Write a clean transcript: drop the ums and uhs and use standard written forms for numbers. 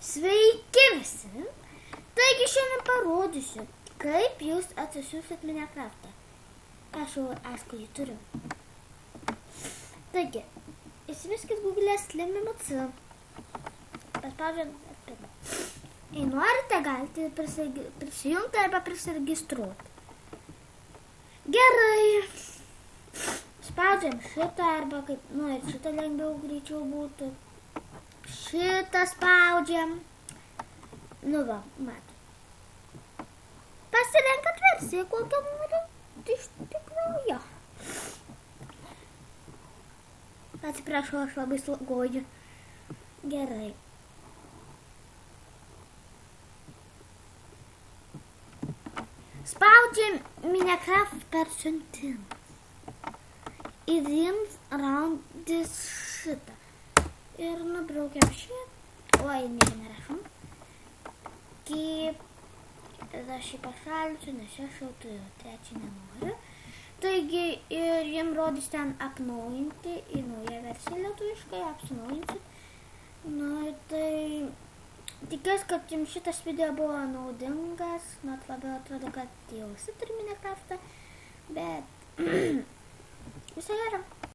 Sveiki visi! Taigi šiandien parodysiu, kaip jūs atsisiųsit Minecraftą. Aš jau aišku jį turiu. Taigi, įsiviskit Google SlimMC. Paspaudžiant F5. Jei norite, galite prisijungti arba prisiregistruoti. Gerai. Spaudžiam šitą arba kaip norit, šitą lengviau greičiau būtų. Šitą spaudžiam. Nu va, matot. Pasirenkat versiją, kokią norit iš tikrųjų. Atsiprašau, aš labai sloguoju. Gerai. Spaudžiam Minecraft per siuntimą. Ir jums raundis šitą. Ir nubraukiam šitą. Oi, nerašom. Tada šį pašalinsiu, nes aš jau turiu, trečią nenoriu. Taigi, ir jums rodys ten apnaujinti į naują versiją lietuviškai, apsinaujinsit. Nu, tai tikiuosi, kad jums šitas video buvo naudingas, nors labiau atrodo, kad jau visi turi Minecraftą, bet visai gero.